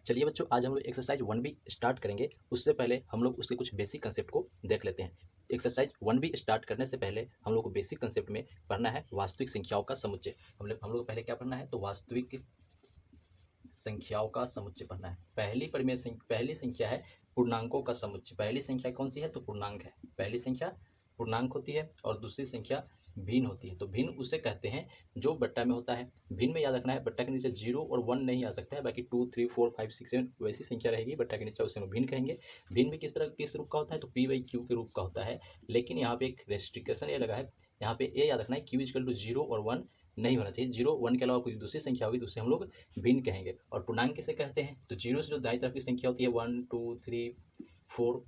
चलिए बच्चों, आज हम लोग एक्सरसाइज 1B स्टार्ट करेंगे। उससे पहले हम लोग उसके कुछ बेसिक कंसेप्ट को देख लेते हैं। एक्सरसाइज 1B स्टार्ट करने से पहले हम लोग को बेसिक कंसेप्ट में पढ़ना है वास्तविक संख्याओं का समुच्चय। हम लोग को पहले क्या पढ़ना है, तो वास्तविक संख्याओं का समुच्चय पढ़ना है। पहली संख्या है पूर्णांकों का समुच्चय। पहली संख्या कौन सी है, तो पूर्णांक है। पहली संख्या पूर्णांक होती है और दूसरी संख्या भिन्न होती है। तो भिन्न उसे कहते हैं जो बट्टा में होता है। भिन्न में याद रखना है, बट्टा के नीचे 0 और 1 नहीं आ सकता है, बाकी 2 3 4 5 6 7 वैसी संख्या रहेगी बट्टा के नीचे, उसे हम भिन्न कहेंगे। भिन्न भी किस रूप का होता है, तो p/q के रूप का होता है। लेकिन यहाँ पे एक रेस्ट्रिक्शन ये लगा है, यहाँ पे ये याद रखना है q = 0 और 1 नहीं होना चाहिए। 0 1 के अलावा कोई दूसरी संख्या होगी तो उसे हम लोग भिन्न कहेंगे। और पूर्णांक किसे कहते हैं, तो 0 से जो दाईं तरफ की संख्या होती है 1 2 3 4,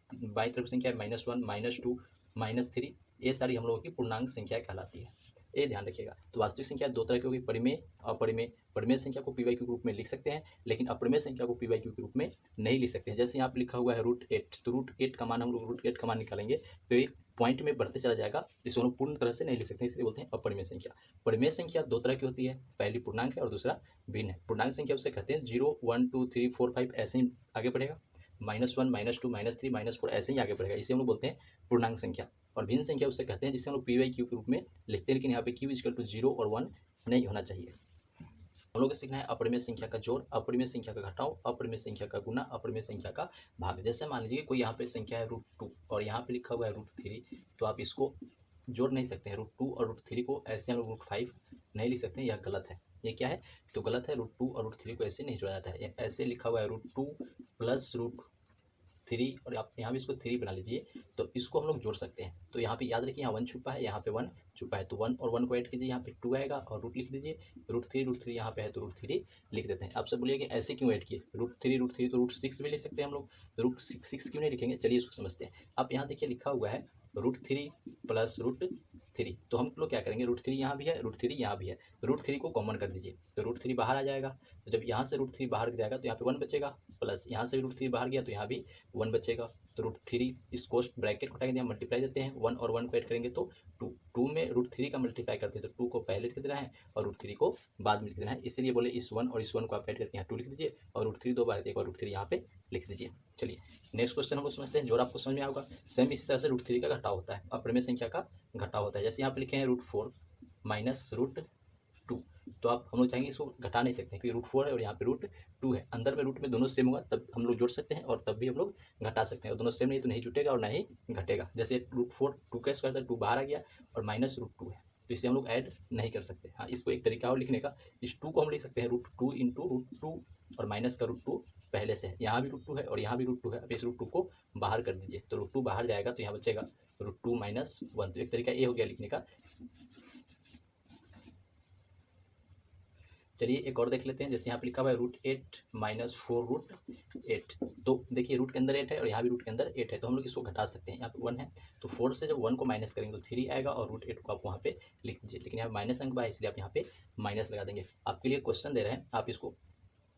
बाईं तरफ की संख्या -1 -2 -3, ये सारी हम लोगों की पूर्णांक संख्या कहलाती है। ये ध्यान रखिएगा। तो वास्तविक संख्या दो तरह की होगी, परिमेय और अपरिमेय। परिमेय संख्या को p/q के रूप में लिख सकते हैं, लेकिन अपरिमेय संख्या को p/q के रूप में नहीं लिख सकते हैं। जैसे यहाँ पे लिखा हुआ है √8, तो √8 का मान हम लोग √8 का मान निकालेंगे तो ये पॉइंट में बढ़ते चला जाएगा, इसे हम पूर्ण तरह से नहीं लिख सकते, इसलिए बोलते हैं अपरिमेय संख्या। परिमेय संख्या दो तरह की होती है, पहली पूर्णांक है और दूसरा भिन्न है। पूर्णांक संख्या उसे कहते हैं 0 1 2 3 4 5 ऐसे ही आगे बढ़ेगा, -1 -2 -3 -4 ऐसे ही आगे बढ़ेगा, इसे हम लोग बोलते हैं पूर्णांक संख्या। और भिन्न संख्या उससे कहते हैं जिसे हम लोग p/q के रूप में लिखते हैं, लेकिन यहाँ पे q = 0 और 1 नहीं होना चाहिए। हम लोग को सीखना है अपरिमेय संख्या का जोड़, अपरिमेय संख्या का घटाव, अपरिमेय संख्या का गुना, अपरिमेय संख्या का भाग। जैसे मान लीजिए कोई यहाँ पे संख्या है √2 और यहाँ पे लिखा हुआ है √3, तो आप इसको जोड़ नहीं सकते हैं। √2 और √3 को ऐसे हम लोग √5 नहीं लिख सकते हैं, यह गलत है। ये क्या है, तो गलत है। √2 और √3 को ऐसे नहीं जोड़ा जाता है, ऐसे लिखा हुआ है √2 + √3, और आप यहाँ भी इसको 3 बना लीजिए, तो इसको हम लोग जोड़ सकते हैं। तो यहाँ पे याद रखिए, यहाँ 1 छुपा है, यहाँ पे 1 छुपा है, तो 1 और 1 को ऐड कीजिए, यहाँ पे 2 आएगा और रूट लिख दीजिए। √3 यहाँ पे है तो √3 लिख देते हैं। आप सब बोलिए कि ऐसे क्यों ऐड किए, √3 तो √6 भी लिख सकते हैं हम लोग, √6 क्यों नहीं लिखेंगे, चलिए इसको समझते हैं। अब यहाँ देखिए लिखा हुआ है √3 + √3, तो हम लोग क्या करेंगे, √3 यहाँ भी है, √3 यहाँ भी है, √3 को कॉमन कर दीजिए, तो √3 बाहर आ जाएगा। तो जब यहाँ से √3 बाहर जाएगा तो यहाँ पे 1 बचेगा, प्लस यहाँ से भी √3 बाहर गया तो यहाँ भी 1 बचेगा। तो √3 इस कोष्ट ब्रैकेट को हटाएंगे, मल्टीप्लाई देते हैं, 1 और 1 को ऐड करेंगे तो 2 में √3 का मल्टीप्लाई करते हैं तो 2 को पहले लिख देना है और √3 को बाद में लिख देना है। इसलिए बोले इस 1 और इस 1 को आप ऐड करके यहाँ 2 लिख दीजिए और √3 दो बार एक और √3 यहाँ पे लिख दीजिए। चलिए नेक्स्ट क्वेश्चन हम लोग समझते हैं, जो आपको समझ में आएगा। सेम इसी तरह से √3 का घटाव होता है, अपरिमेय संख्या का घटाव होता है। जैसे यहाँ पे लिखे हैं √4 - √2, तो आप हम लोग चाहेंगे इसको घटा नहीं सकते हैं, क्योंकि √4 है और यहाँ पे √2 है। अंदर में रूट में दोनों सेम होगा तब हम लोग जोड़ सकते हैं और तब भी हम लोग घटा सकते हैं, और दोनों सेम नहीं तो नहीं जुटेगा और ना ही घटेगा। जैसे √4 2 का स्क्वायर था, 2 बाहर आ गया और -√2 है, तो इसे हम लोग ऐड नहीं कर सकते। हाँ, इसको एक तरीका और लिखने का, इस 2 को हम लिख सकते हैं √2 × √2 और माइनस का √2 पहले से है, यहाँ भी √2 है और यहाँ भी √2 है। अब इस √2 को बाहर कर दीजिए तो √2 बाहर जाएगा तो यहाँ बचेगा √2 - 1, तो एक तरीका ये हो गया लिखने का। चलिए एक और देख लेते हैं, जैसे यहाँ पे लिखा हुआ है √8 - 4√8, तो देखिए रूट के अंदर 8 है और यहाँ भी रूट के अंदर 8 है, तो हम लोग इसको घटा सकते हैं। यहाँ पे 1 है तो 4 से जब 1 को माइनस करेंगे तो 3 आएगा और √8 को आप वहाँ पे लिख दीजिए, लेकिन यहाँ माइनस अंक है इसलिए आप यहाँ पे माइनस लगा देंगे। आपके लिए क्वेश्चन दे रहे हैं, आप इसको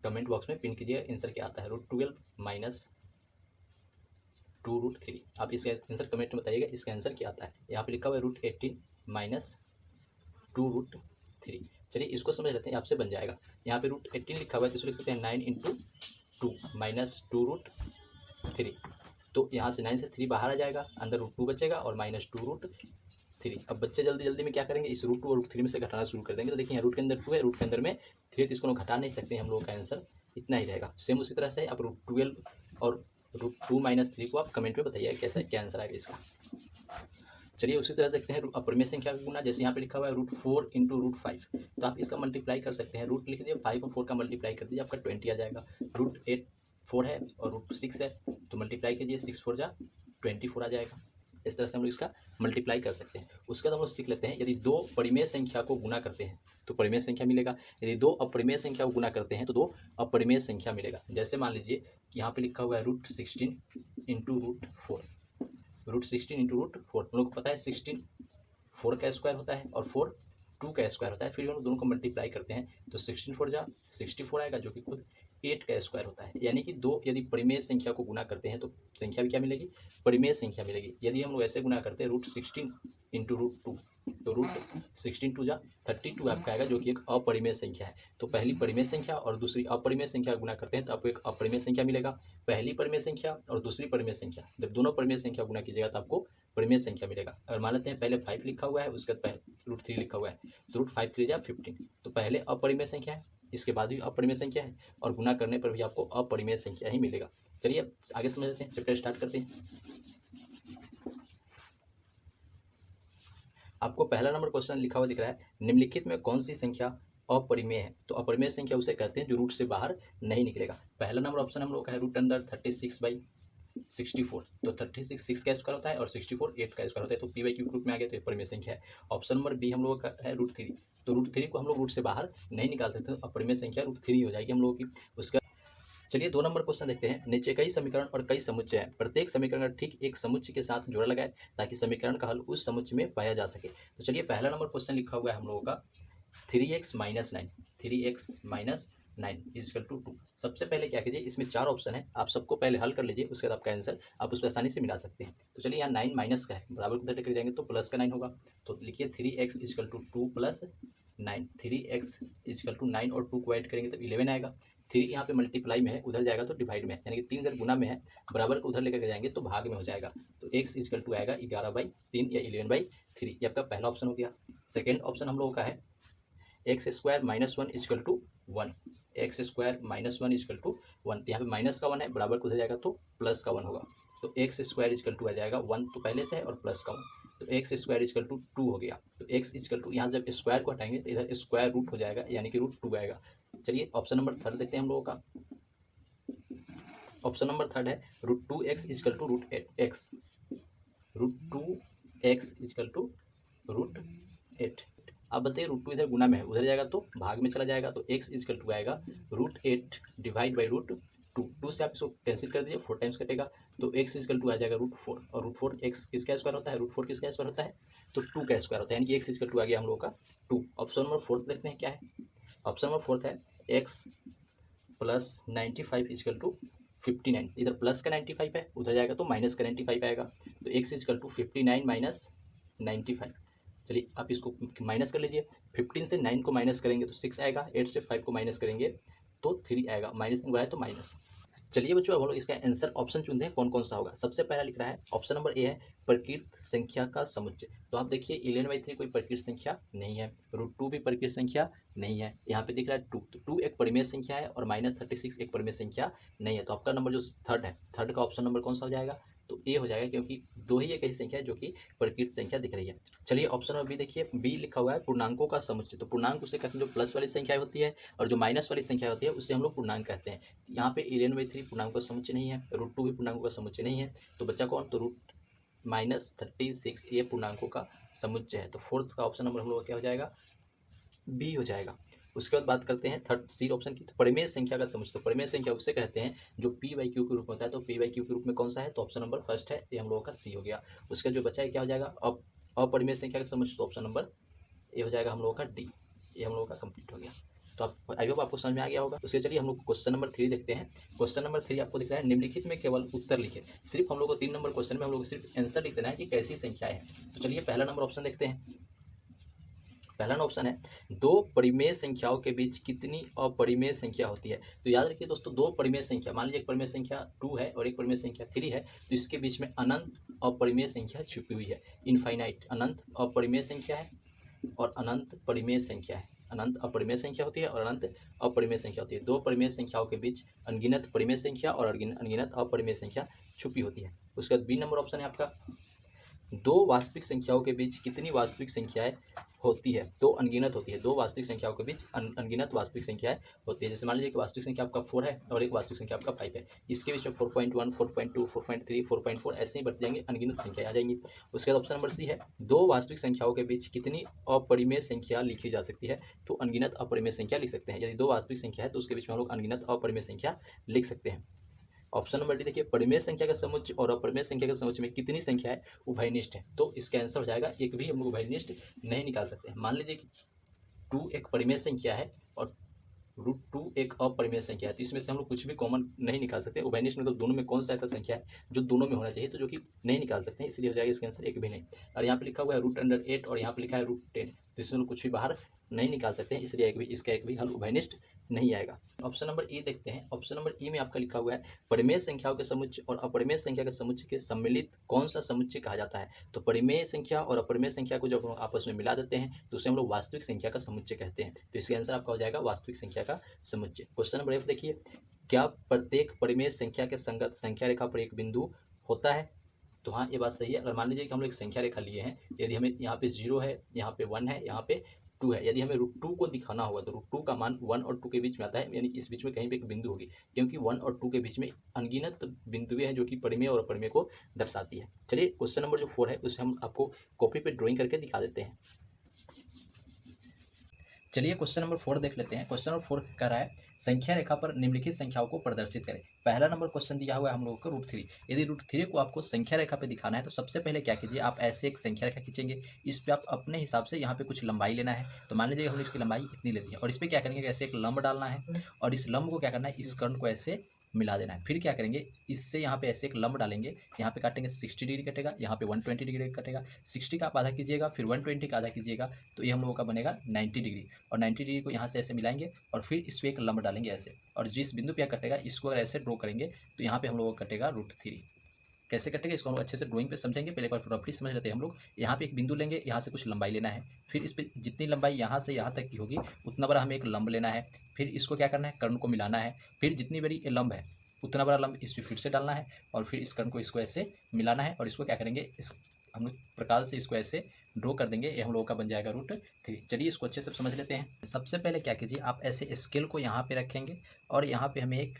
कमेंट बॉक्स में पिन कीजिए, आंसर क्या आता है। √12 - 2√3, आप इसका आंसर कमेंट में बताइएगा, इसका आंसर क्या आता है। यहाँ पे लिखा हुआ है √18 - 2√3। चलिए इसको समझ लेते हैं, आपसे बन जाएगा। यहाँ पे √18 लिखा हुआ है तो इसको लिख सकते हैं 9 × 2 - 2√3, तो यहाँ से 9 से 3 बाहर आ जाएगा, अंदर √2 बचेगा और -2√3। अब बच्चे जल्दी जल्दी में क्या करेंगे, इस √2 और √3 में से घटाना शुरू कर देंगे। तो देखिए यहाँ रूट के अंदर 2 है, रूट के अंदर में 3 है, तो इसको हम घटा नहीं सकते, हम लोगों का आंसर इतना ही रहेगा। सेम उसी तरह से आप √12 और √2 - 3 को आप कमेंट में बताइए कैसा क्या आंसर आएगा इसका। चलिए उसी तरह देखते हैं अपरिमेय संख्या का गुना। जैसे यहाँ पे लिखा हुआ है √4 × √5, तो आप इसका मल्टीप्लाई कर सकते हैं। रूट लिख दिए, 5 और 4 का मल्टीप्लाई कर दीजिए, आपका 20 आ जाएगा। √8 4 है और √6 है, तो मल्टीप्लाई कीजिए, 6 4 जा 24 आ जाएगा। इस तरह से हम लोग इसका मल्टीप्लाई कर सकते हैं। उसके बाद हम लोग सीख लेते हैं, यदि दो परिमेय संख्या को गुना करते हैं तो परिमेय संख्या मिलेगा, यदि दो अपरिमेय संख्या को गुना करते हैं तो दो अपरिमेय संख्या मिलेगा। जैसे मान लीजिए कि यहाँ पे लिखा हुआ है √16 × √4, √16 × √4, हम लोग को पता है 16 4 का स्क्वायर होता है और 4 2 का स्क्वायर होता है। फिर हम लोग दोनों को मल्टीप्लाई करते हैं तो 16 4 जा 64 आएगा, जो कि खुद 8 का स्क्वायर होता है। यानी कि दो यदि परिमेय संख्या को गुना करते हैं तो संख्या भी क्या मिलेगी, परिमेय संख्या मिलेगी। यदि हम लोग ऐसे गुना करते हैं √16 इंटू √2, तो √16 जा 32 आपका आएगा, जो कि एक अपरिमेय संख्या है। तो पहली परिमेय संख्या और दूसरी अपरिमेय संख्या गुना करते हैं तो आपको एक अपरिमेय संख्या मिलेगा। पहली परिमेय संख्या और दूसरी परिमेय संख्या, जब दोनों परिमेय संख्या गुना कीजिएगा तो आपको परिमेय संख्या मिलेगा। अगर मान लेते हैं पहले 5 लिखा हुआ है, उसके बाद पहले √3 लिखा हुआ है, तो √5 3 जा 15, तो पहले अपरिमेय संख्या है, इसके बाद भी अपरिमेय संख्या है, और गुना करने पर भी आपको अपरिमेय संख्या ही मिलेगा। चलिए आगे समझ लेते हैं, चैप्टर स्टार्ट करते हैं। आपको पहला नंबर क्वेश्चन लिखा हुआ दिख रहा है, निम्नलिखित में कौन सी संख्या अपरिमेय है? तो अपरिमेय संख्या उसे कहते हैं जो रूट से बाहर नहीं निकलेगा। पहला नंबर ऑप्शन हम लोग का है √36/64, तो 36 6 का स्क्वायर होता है और 64 8 का स्क्वायर होता है, तो p/q के रूप में आ गया, तो ये परिमेय संख्या है। ऑप्शन नंबर बी हम लोग का है √3, तो √3 को हम लोग रूट से बाहर नहीं निकाल सकते, तो अपरिमेय संख्या √3 हो जाएगी हम लोगों की। उसका चलिए 2 नंबर क्वेश्चन देखते हैं। नीचे कई समीकरण और कई समुच्चय हैं, प्रत्येक समीकरण का ठीक एक समुच्चय के साथ जोड़ा लगाए ताकि समीकरण का हल उस समुच्चय में पाया जा सके। तो चलिए पहला नंबर क्वेश्चन लिखा हुआ है हम लोगों का 3x - 9 इजकल टू 2। सबसे पहले क्या कीजिए, इसमें 4 ऑप्शन है, आप सबको पहले हल कर लीजिए, उसके बाद आपका आंसर आप उसको आसानी से मिला सकते हैं। तो चलिए यहाँ 9 माइनस का है, बराबर को उधर लेकर जाएंगे तो प्लस का 9 होगा, तो लिखिए 3x is equal to 2 + 9, 3x is equal to 9 और 2 को ऐड करेंगे तो 11 आएगा। 3 यहाँ पे मल्टीप्लाई में है, उधर जाएगा तो डिवाइड में है, यानी कि 3 इधर गुना में है, बराबर को उधर लेकर जाएंगे तो भाग में हो जाएगा, तो x इजकल टू आएगा 11/3 या 11/3। ये आपका पहला ऑप्शन हो गया। सेकेंड ऑप्शन हम लोगों का है x² - 1 is equal to 1, x² - 1 is equal to 1, यहाँ पे माइनस का 1 है, बराबर को उधर जाएगा तो प्लस का 1 होगा, तो x² इजकल टू आ जाएगा 1 तो पहले से है और प्लस का 1, तो x² इजकल टू 2 हो गया। तो x इजकल टू यहाँ जब स्क्वायर को हटाएंगे तो इधर स्क्वायर रूट हो जाएगा, यानी कि √2 आएगा। चलिए ऑप्शन नंबर थर्ड देखते हैं हम लोगों का। ऑप्शन नंबर थर्ड है √2x is equal to √8x, √2x is equal to √8। अब बताइए √2 इधर गुना में है, उधर जाएगा तो भाग में चला जाएगा, तो x इजकल टू आएगा √8 डिवाइड बाई √2, 2 से आप इसको कैंसिल कर दीजिए, 4 टाइम्स कटेगा, तो x इजकल टू आ जाएगा √4, और √4 x किसका स्क्वायर होता है, √4 किसका स्क्वायर होता है, तो 2 का स्क्वायर होता है, यानी कि x इजकल टू आ गया हम लोगों का 2। ऑप्शन नंबर फोर्थ देखते हैं क्या है। ऑप्शन नंबर फोर्थ है x + 95 इजकल टू 59, इधर प्लस का 95 है, उधर जाएगा तो माइनस का 95 आएगा, तो x इजकल टू 59 - 95। चलिए आप इसको माइनस कर लीजिए, 15 से 9 को माइनस करेंगे तो 6 आएगा, 8 से 5 को माइनस करेंगे तो 3 आएगा, माइनस में बढ़ाए तो माइनस। चलिए बच्चों अब हम लोग इसका आंसर ऑप्शन चुनते हैं कौन कौन सा होगा। सबसे पहला लिख रहा है ऑप्शन नंबर ए है प्रकृत संख्या का समुच्चय, तो आप देखिए 11/3 कोई प्रकृत संख्या नहीं है, √2 भी प्रकृत संख्या नहीं है, यहाँ पे दिख रहा है 2, तो 2 एक परिमेय संख्या है और -36 एक परिमेय संख्या नहीं है, तो आपका नंबर जो थर्ड है, थर्ड का ऑप्शन नंबर कौन सा हो जाएगा, तो ए हो जाएगा, क्योंकि 2 ही एक ऐसी संख्या है जो कि प्रकृत संख्या दिख रही है। चलिए ऑप्शन नंबर बी देखिए, बी लिखा हुआ है पूर्णांकों का समुच्चय, तो पूर्णांक उसे कहते हैं जो प्लस वाली संख्या होती है और जो माइनस वाली संख्या होती है उससे हम लोग पूर्णांक कहते हैं। यहाँ पे 11/3 पूर्णांकों का समुच्चय नहीं है, √2 भी पूर्णांकों का समुच्चय नहीं है, तो बच्चा कौन, तो -36 ये पूर्णांकों का समुच्चय है, तो फोर्थ का ऑप्शन नंबर हम लोग क्या हो जाएगा, बी हो जाएगा। उसके बाद बात करते हैं थर्ड सी ऑप्शन की, तो परिमेय संख्या का समुच्चय, तो परिमेय संख्या उसे कहते हैं जो p/q के रूप में होता है, तो p/q के रूप में कौन सा है, तो ऑप्शन नंबर फर्स्ट है, ये हम लोगों का सी हो गया। उसका जो बचा है क्या हो जाएगा, अपरिमेय संख्या का समुच्चय, तो ऑप्शन नंबर ये हो जाएगा हम लोगों का डी, ये हम लोगों का कंप्लीट हो गया। तो आप आई होप आपको समझ में आ गया होगा। उसके चलिए हम लोग क्वेश्चन नंबर 3 देखते हैं। क्वेश्चन नंबर 3 आपको दिख रहा है निम्नलिखित में केवल उत्तर लिखे, सिर्फ हम लोग को 3 नंबर क्वेश्चन में हम लोग सिर्फ आंसर लिख देना है कि कैसी संख्याएं हैं। तो चलिए पहला नंबर ऑप्शन देखते हैं। पहला ऑप्शन है 2 परिमेय संख्याओं के बीच कितनी अपरिमेय संख्या होती है। तो याद रखिए दोस्तों, 2 परिमेय संख्या, मान लीजिए एक परिमेय संख्या 2 है और एक परिमेय संख्या 3 है, तो इसके बीच में अनंत अपरिमेय संख्या छुपी हुई है, इनफाइनाइट, अनंत अपरिमेय संख्या है और अनंत परिमेय संख्या है। अनंत अपरिमेय संख्या होती है और अनंत अपरिमेय संख्या होती है। 2 परिमेय संख्याओं के बीच अनगिनत परिमेय संख्या और अनगिनत अपरिमेय संख्या छुपी होती है। उसके बाद बी नंबर ऑप्शन है आपका 2 वास्तविक संख्याओं के बीच कितनी वास्तविक संख्याएं होती है, 2 अनगिनत होती है, 2 वास्तविक संख्याओं के बीच अनगिनत वास्तविक संख्याएं होती है। जैसे मान लीजिए कि वास्तविक संख्या आपका 4 है और एक वास्तविक संख्या आपका 5 है, इसके बीच में 4.1 4.2 4.3 4.4 ऐसे ही बढ़ती जाएंगे, अनगिनत संख्याएं आ जाएंगी। उसके बाद ऑप्शन नंबर सी है 2 वास्तविक संख्याओं के बीच कितनी अपरिमेय संख्या लिखी जा सकती है, तो अनगिनत अपरिमेय संख्या लिख सकते हैं। यदि 2 वास्तविक संख्या है तो उसके बीच में हम लोग अनगिनत अपरिमेय संख्या लिख सकते हैं। ऑप्शन नंबर डी देखिए, परिमेय संख्या का समुच्चय और अपरिमेय संख्या के समुच्चय में कितनी संख्या है उभयनिष्ठ है, तो इसका आंसर हो जाएगा एक भी हम लोग उभयनिष्ठ नहीं निकाल सकते। मान लीजिए कि 2 एक परिमेय संख्या है और √2 एक अपरिमेय संख्या है, तो इसमें से हम लोग कुछ भी कॉमन नहीं निकाल सकते। उभयनिष्ठ मतलब दोनों में कौन सा ऐसा संख्या है जो दोनों में होना चाहिए, तो जो कि नहीं निकाल सकते हैं, इसलिए हो जाएगा इसका आंसर एक भी नहीं। और यहाँ पे लिखा हुआ है √8 और यहाँ पे लिखा है √10, तो इसमें कुछ भी बाहर नहीं निकाल सकते हैं, इसलिए इसका एक भी हल उभयनिष्ठ नहीं आएगा। ऑप्शन नंबर ई देखते हैं। ऑप्शन नंबर ई में आपका लिखा हुआ है परिमेय संख्याओं के समुच्चय और अपरिमेय संख्या के समुच्चय के सम्मिलित कौन सा समुच्चय कहा जाता है। तो परिमेय संख्या और अपरिमेय संख्या को जब हम आपस में मिला देते हैं तो उसे हम लोग वास्तविक संख्या का समुच्चय कहते हैं। तो इसका आंसर आपका हो जाएगा वास्तविक संख्या का समुच्चय। क्वेश्चन नंबर एफ देखिए, क्या प्रत्येक परिमेय संख्या के संगत संख्या रेखा पर एक बिंदु होता है। तो हाँ, ये बात सही है। अगर मान लीजिए कि हम लोग एक संख्या रेखा लिए हैं, यदि हमें यहाँ पे 0 है, यहाँ पे 1 है, यहाँ पे 2 है, यदि हमें √2 को दिखाना होगा तो √2 का मान 1 और 2 के बीच में आता है, यानी कि इस बीच में कहीं पे एक बिंदु होगी, क्योंकि 1 और 2 के बीच में अनगिनत बिंदुएं हैं जो कि परिमेय और अपरिमेय को दर्शाती है। चलिए क्वेश्चन नंबर जो 4 है उसे हम आपको कॉपी पे ड्राइंग करके दिखा देते हैं। चलिए क्वेश्चन नंबर 4 देख लेते हैं। क्वेश्चन नंबर 4 कह रहा है संख्या रेखा पर निम्नलिखित संख्याओं को प्रदर्शित करें। पहला नंबर क्वेश्चन दिया हुआ है हम लोगों को √3। यदि √3 को आपको संख्या रेखा पे दिखाना है तो सबसे पहले क्या कीजिए, आप ऐसे एक संख्या रेखा खींचेंगे, इस पे आप अपने हिसाब से यहाँ पे कुछ लंबाई लेना है। तो मान लीजिए हमने इसकी लंबाई इतनी ले दी है और इस पर क्या करेंगे, ऐसे एक लंब डालना है और इस लंब को क्या करना है, इस कर्ण को ऐसे मिला देना है। फिर क्या करेंगे, इससे यहाँ पे ऐसे एक लंब डालेंगे, यहाँ पे काटेंगे 60 डिग्री कटेगा, यहाँ पे 120 डिग्री कटेगा। 60 का आप आधा कीजिएगा, फिर 120 का आधा कीजिएगा, तो ये हम लोगों का बनेगा 90 डिग्री। और 90 डिग्री को यहाँ से ऐसे मिलाएंगे और फिर इस पर एक लंब डालेंगे ऐसे, और जिस बिंदु पे कटेगा इसको अगर ऐसे ड्रॉ करेंगे तो यहाँ पे हम लोगों को कटेगा √3। कैसे कटेगा इसको हम लोग अच्छे से ड्राइंग पे समझेंगे। पहले एक बार रफली समझ लेते हैं हम लोग। यहाँ पे एक बिंदु लेंगे, यहाँ से कुछ लंबाई लेना है, फिर इस पर जितनी लंबाई यहाँ से यहाँ तक की होगी उतना बड़ा हमें एक लंब लेना है, फिर इसको क्या करना है, कर्ण को मिलाना है, फिर जितनी बड़ी ये लंब है उतना बड़ा लंब इस पर फिर से डालना है और फिर इस कर्ण को इसको ऐसे मिलाना है और इसको क्या करेंगे, इस हम लोग प्रकार से इसको ऐसे ड्रॉ कर देंगे, ये हम लोगों का बन जाएगा √3। चलिए इसको अच्छे से समझ लेते हैं। सबसे पहले क्या कीजिए, आप ऐसे स्केल को यहाँ पे रखेंगे और यहाँ पे हमें एक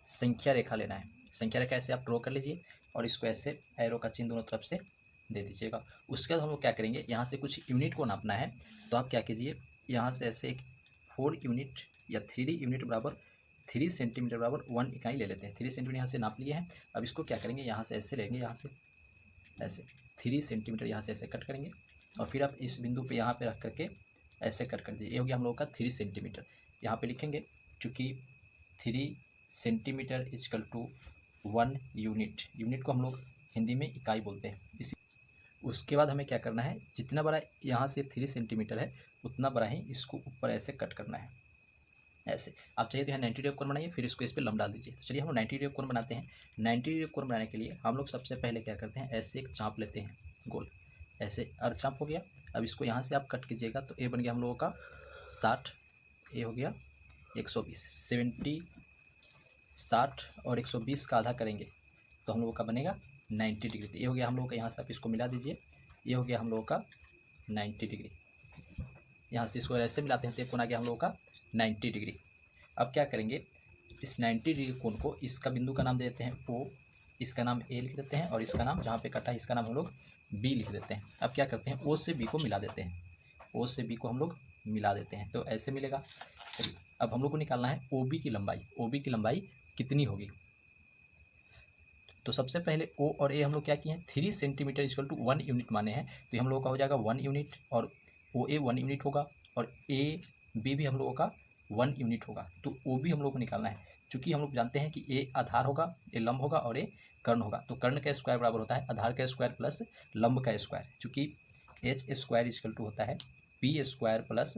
संख्या रेखा लेना है। संख्या रेखा ऐसे आप ड्रॉ कर लीजिए और इसको ऐसे एरो का चिन्ह दोनों तरफ से दे दीजिएगा। उसके बाद हम लोग क्या करेंगे, यहाँ से कुछ यूनिट को नापना है। तो आप क्या कीजिए, यहाँ से ऐसे एक 4 यूनिट या 3 यूनिट बराबर 3 सेंटीमीटर बराबर 1 इकाई ले लेते हैं। 3 सेंटीमीटर यहाँ से नाप लिए हैं। अब इसको क्या करेंगे, यहाँ से ऐसे लेंगे, यहाँ से ऐसे 3 सेंटीमीटर यहाँ से ऐसे कट करेंगे और फिर आप इस बिंदु पे यहाँ पे रख करके ऐसे कट कर दीजिए। ये हो गया हम लोग का 3 सेंटीमीटर। यहाँ पे लिखेंगे चूँकि 3 centimetre equal to 1 unit. Unit को हम लोग हिंदी में इकाई बोलते हैं। इसी उसके बाद हमें क्या करना है, जितना बड़ा यहाँ से 3 सेंटीमीटर है उतना बड़ा ही इसको ऊपर ऐसे कट करना है। ऐसे आप चाहिए तो यहाँ 90 डिग्री कोण बनाइए, फिर इसको इस पर लंब डाल दीजिए। तो चलिए हम लोग 90 डिग्री कोण बनाते हैं। 90 डिग्री कोण बनाने के लिए हम लोग सबसे पहले क्या करते हैं, ऐसे एक चाप लेते हैं गोल, ऐसे अर्धचाप हो गया। अब इसको यहाँ से आप कट कीजिएगा तो ये बन गया हम लोगों का 60, ये हो गया 120। 60 और 120 का आधा करेंगे तो हम लोगों का बनेगा 90 डिग्री। ये हो गया हम लोगों का, यहाँ से आप इसको मिला दीजिए, ये हो गया हम लोगों का 90 डिग्री। यहाँ से इसको ऐसे मिलाते हैं तो कोण आ गया हम लोगों का 90 डिग्री। अब क्या करेंगे, इस 90 डिग्री कोण को इसका बिंदु का नाम दे देते हैं O, इसका नाम A लिख देते हैं और इसका नाम जहाँ पे कटा है इसका नाम हम लोग B लिख देते हैं। अब क्या करते हैं, O से B को मिला देते हैं, O से B को हम लोग मिला देते हैं तो ऐसे मिलेगा। चलिए अब हम लोग को निकालना है OB की लंबाई। OB की लंबाई कितनी होगी, तो सबसे पहले O और A हम लोग क्या किए हैं, 3 सेंटीमीटर इक्वल टू 1 यूनिट माने हैं, तो हम लोगों का हो जाएगा 1 यूनिट और OA 1 यूनिट होगा और AB भी हम लोगों का 1 यूनिट होगा। तो OB हम लोग को निकालना है। चूँकि हम लोग जानते हैं कि A आधार होगा, A लंब होगा और A कर्ण होगा, तो कर्ण का स्क्वायर बराबर होता है आधार का स्क्वायर प्लस लंब का स्क्वायर। चूँकि H स्क्वायर इक्वल टू होता है P square plus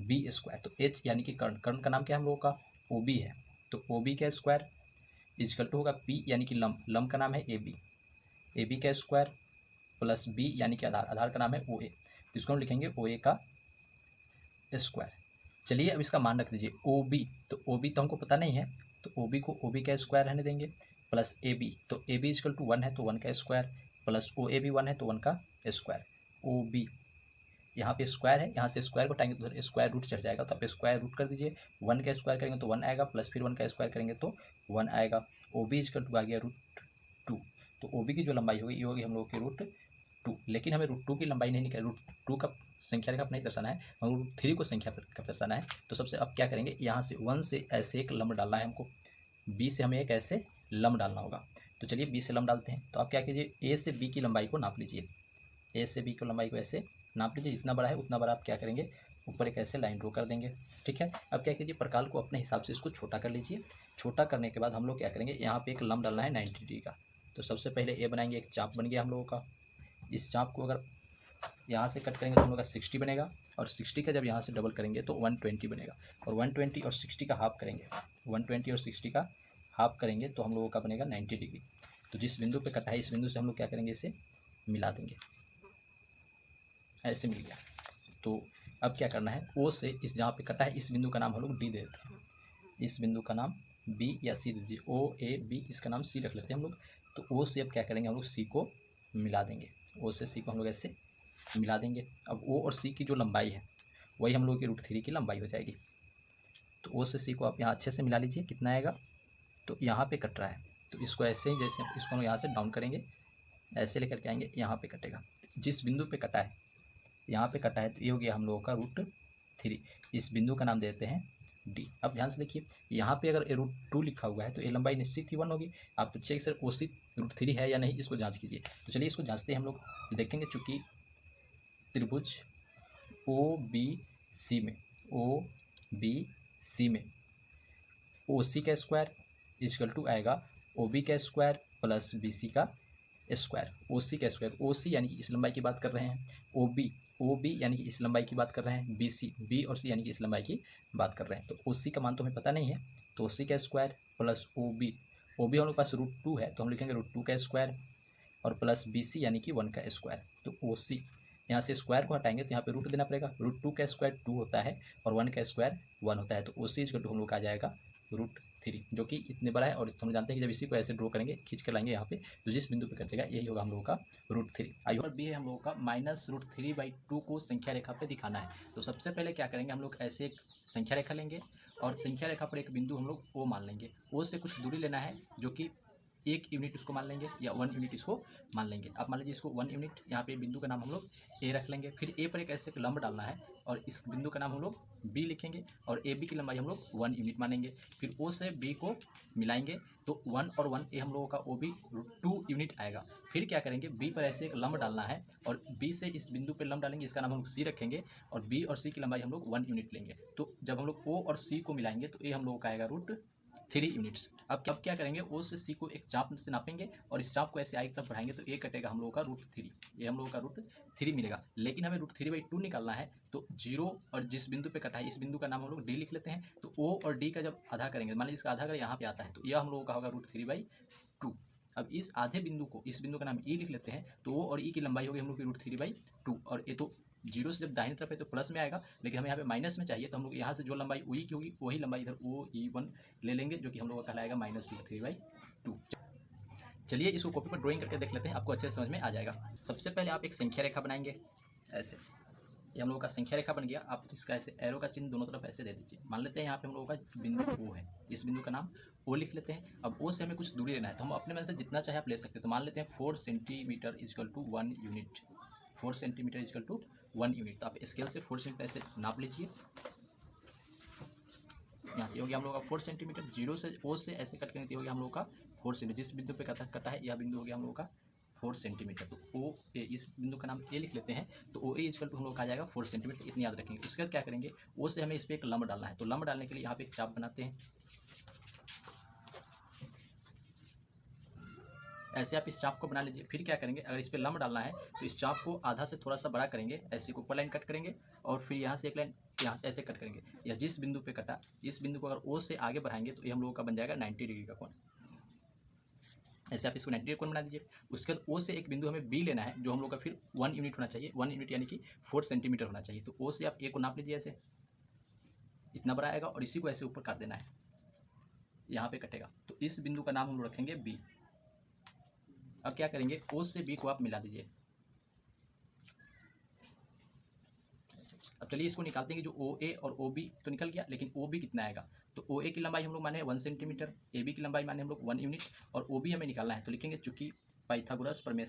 B square. तो H यानी कि कर्ण, कर्ण का नाम क्या है हम लोगों का OB है, तो OB का स्क्वायर इजकल टू होगा P यानी कि लंब, लंब का नाम है AB, AB का स्क्वायर प्लस B यानी कि आधार, आधार का नाम है OA, तो इसको हम लिखेंगे OA का स्क्वायर। चलिए अब इसका मान रख दीजिए OB, तो OB तो हमको पता नहीं है, तो OB को OB का स्क्वायर रहने देंगे प्लस AB, तो AB इजकल टू 1 है तो 1 का स्क्वायर प्लस OA भी 1 है तो 1 का स्क्वायर। OB यहाँ पे स्क्वायर है, यहाँ से स्क्वायर को हटाएंगे तो स्क्वायर रूट चढ़ जाएगा, तो आप स्क्वायर रूट कर दीजिए। 1 का स्क्वायर करेंगे तो 1 आएगा प्लस फिर 1 का स्क्वायर करेंगे तो 1 आएगा। OB इजकल टू आ गया √2, तो OB की जो लंबाई होगी ये होगी हम लोग की √2। लेकिन हमें √2 की लंबाई नहीं निकाल, √2 का संख्या रेखा नहीं दर्शाना है, हम √3 को संख्या का दर्शाना है। तो सबसे अब क्या करेंगे, यहाँ से 1 से ऐसे एक लंब डालना है हमको, B से हमें एक ऐसे लंब डालना होगा। तो चलिए B से लंब डालते हैं। तो आप क्या कीजिए, A से B की लंबाई को नाप लीजिए, A से B की लंबाई को ऐसे नाप लीजिए, जितना बड़ा है उतना बड़ा आप क्या करेंगे ऊपर एक ऐसे लाइन ड्रॉ कर देंगे। ठीक है, अब क्या कीजिए, प्रकाल को अपने हिसाब से इसको छोटा कर लीजिए। छोटा करने के बाद हम लोग क्या करेंगे, यहाँ पे एक लंब डालना है 90 डिग्री का। तो सबसे पहले ये बनाएंगे, एक चाप बन गया हम लोगों का। इस चाप को अगर यहाँ से कट करेंगे तो हम लोग का 60 बनेगा, और 60 का जब यहाँ से डबल करेंगे तो 120 बनेगा, और 120 और 60 का हाफ करेंगे, 120 और 60 का हाफ करेंगे तो हम लोगों का बनेगा 90 डिग्री। तो जिस बिंदु पे कटा है इस बिंदु से हम लोग क्या करेंगे, इसे मिला देंगे। ऐसे मिल गया। तो अब क्या करना है, ओ से इस जहाँ पे कटा है इस बिंदु का नाम हम लोग डी दे देते हैं। इस बिंदु का नाम बी या सी दे दीजिए, ओ ए बी, इसका नाम सी रख लेते हैं हम लोग। तो ओ से अब क्या करेंगे, हम लोग सी को मिला देंगे। ओ से सी को हम लोग ऐसे मिला देंगे। अब ओ और सी की जो लंबाई है वही हम लोग की √3 की लंबाई हो जाएगी। तो ओ से सी को आप यहाँ अच्छे से मिला लीजिए। कितना आएगा, तो यहाँ पे कट रहा है तो इसको ऐसे ही, जैसे इसको हम यहाँ से डाउन करेंगे, ऐसे लेकर के आएंगे, यहाँ पे कटेगा। जिस बिंदु पे कटा है, यहाँ पे कटा है, तो ये हो गया हम लोगों का √3। इस बिंदु का नाम देते हैं डी। अब ध्यान से देखिए, यहाँ पे अगर √2 लिखा हुआ है तो ये लंबाई निश्चित ही 1 होगी। आप चेक सर ओ सी √3 है या नहीं, इसको जांच कीजिए। तो चलिए इसको जांचते हैं हम लोग। देखेंगे चूँकि त्रिभुज ओ बी सी में ओ सी का स्क्वायर इक्वल टू आएगा ओ बी का स्क्वायर प्लस बी सी का स्क्वायर। ओ सी का स्क्वायर, ओ सी यानी कि इस लंबाई की बात कर रहे हैं, ओ बी यानी कि इस लंबाई की बात कर रहे हैं, बी और सी यानी कि इस लंबाई की बात कर रहे हैं। तो ओ सी का मान तो हमें पता नहीं है, तो ओ सी का स्क्वायर प्लस ओ बी हमारे पास √2 है तो हम लिखेंगे √2 का स्क्वायर, और प्लस बी सी यानी कि 1 का स्क्वायर। तो ओ सी यहाँ से स्क्वायर को हटाएंगे तो यहाँ पे रूट देना पड़ेगा। √2 का स्क्वायर 2 होता है और 1 का स्क्वायर 1 होता है। तो ओ सी इक्वल टू हम लोग का आ जाएगा √3, जो कि इतने बड़ा है। और हम जानते हैं कि जब इसी को ऐसे ड्रॉ करेंगे, खींच कर लाएंगे यहाँ पे, तो जिस बिंदु पे कटेगा यही होगा हम लोगों का √3। आई और बी है हम लोगों का -√3/2 को संख्या रेखा पे दिखाना है। तो सबसे पहले क्या करेंगे, हम लोग ऐसे एक संख्या रेखा लेंगे और संख्या रेखा पर एक बिंदु हम लोग ओ मान लेंगे। ओ से कुछ दूरी लेना है, जो कि 1 यूनिट इसको मान लेंगे या 1 यूनिट इसको मान लेंगे। आप मान लीजिए इसको 1 यूनिट, यहाँ पे बिंदु का नाम हम लोग ए रख लेंगे। फिर ए पर एक ऐसे लंब डालना है और इस बिंदु का नाम हम लोग बी लिखेंगे, और ए बी की लंबाई हम लोग 1 यूनिट मानेंगे। फिर ओ से बी को मिलाएंगे तो 1 और 1 ए हम लोगों का ओ बी 2 यूनिट आएगा। फिर क्या करेंगे, बी पर ऐसे एक लंब डालना है और बी से इस बिंदु पर लंब डालेंगे, इसका नाम हम लोग सी रखेंगे, और बी और सी की लंबाई हम लोग 1 यूनिट लेंगे। तो जब हम लोग ओ और सी को मिलाएंगे तो ए हम लोगों का आएगा √3 यूनिट्स। अब क्या करेंगे, ओ से सी को एक चाप से नापेंगे और इस चाप को ऐसे आई की तरफ बढ़ाएंगे तो ए कटेगा हम लोगों का √3। ये हम लोगों का √3 मिलेगा। लेकिन हमें √3/2 निकालना है, तो 0 और जिस बिंदु पे कटा है इस बिंदु का नाम हम लोग डी लिख लेते हैं। तो ओ और डी का जब आधा करेंगे, मान लीजिए इसका आधा अगर यहाँ पे आता है तो यह हम लोगों का होगा √3/2। अब इस आधे बिंदु को, इस बिंदु का नाम ई लिख लेते हैं, तो ओ और ई की लंबाई होगी हम लोग की √3/2। और ये तो 0 से जब दाहिनी तरफ है तो प्लस में आएगा, लेकिन हमें यहाँ पे माइनस में चाहिए, तो हम लोग यहाँ से जो लंबाई ओ ई की होगी वही लंबाई इधर OE1 ले लेंगे, जो कि हम लोग का कहलाएगा -√3/2। चलिए इसको कॉपी पर ड्राइंग करके देख लेते हैं, आपको अच्छे से समझ में आ जाएगा। सबसे पहले आप एक संख्या रेखा बनाएंगे ऐसे। ये हम लोगों का संख्या रेखा बन गया। आप इसका ऐसे एरो का चिन्ह दोनों तरफ ऐसे दे दीजिए। मान लेते हैं यहाँ पे हम लोगों का बिंदु ओ है, इस बिंदु का नाम ओ लिख लेते हैं। अब ओ से हमें कुछ दूरी लेना है, तो हम अपने मन से जितना चाहे आप ले सकते हैं। तो मान लेते हैं 4 centimetre equal to 1 unit, 4 centimetre equal to 1 unit. तो आप स्केल से 4 सेंटीमीटर ऐसे नाप लीजिए। यहाँ से हो गया हम लोग का 4 सेंटीमीटर। 0 से ओ से ऐसे कट करेंगे तो हो गया हम लोग का 4 सेंटीमीटर। जिस बिंदु पे कटा है यह बिंदु हो गया हम लोग का 4 सेंटीमीटर। तो ओ ए, इस बिंदु का नाम ए लिख लेते हैं। तो ओ ए इक्वल टू हम लोग का आ जाएगा 4 सेंटीमीटर, इतनी याद रखेंगे। उसके बाद क्या करेंगे, ओ से हमें इस पर एक लंब डालना है। तो लंब डालने के लिए यहाँ पे एक चाप बनाते हैं। ऐसे आप इस चाप को बना लीजिए। फिर क्या करेंगे, अगर इस पर लंब डालना है तो इस चाप को आधा से थोड़ा सा बड़ा करेंगे, ऐसे ऊपर लाइन कट करेंगे, और फिर यहाँ से एक लाइन यहाँ से ऐसे कट करेंगे। या जिस बिंदु पे कटा, इस बिंदु को अगर ओ से आगे बढ़ाएंगे तो ये हम लोगों का बन जाएगा 90 डिग्री का कोण। ऐसे आप इसको 90 डिग्री कोण बना दीजिए। उसके बाद ओ से एक बिंदु हमें बी लेना है, जो हम लोग का फिर 1 यूनिट होना चाहिए। 1 यूनिट यानी कि 4 सेंटीमीटर होना चाहिए। तो ओ से आप ए को नाप लीजिए, ऐसे इतना बड़ा आएगा, और इसी को ऐसे ऊपर काट देना है, यहाँ पे कटेगा। तो इस बिंदु का नाम हम लोग रखेंगे बी। अब क्या करेंगे, ओ से बी को आप मिला दीजिए। अब चलिए इसको निकालते हैं कि जो ओ ए और ओ बी तो निकल गया, लेकिन ओ बी कितना आएगा। तो ओ ए की लंबाई हम लोग माने 1 सेंटीमीटर, ए बी की लंबाई माने हम लोग 1 यूनिट, और ओ बी हमें निकालना है। तो लिखेंगे चूंकि पाइथागोरस प्रमेय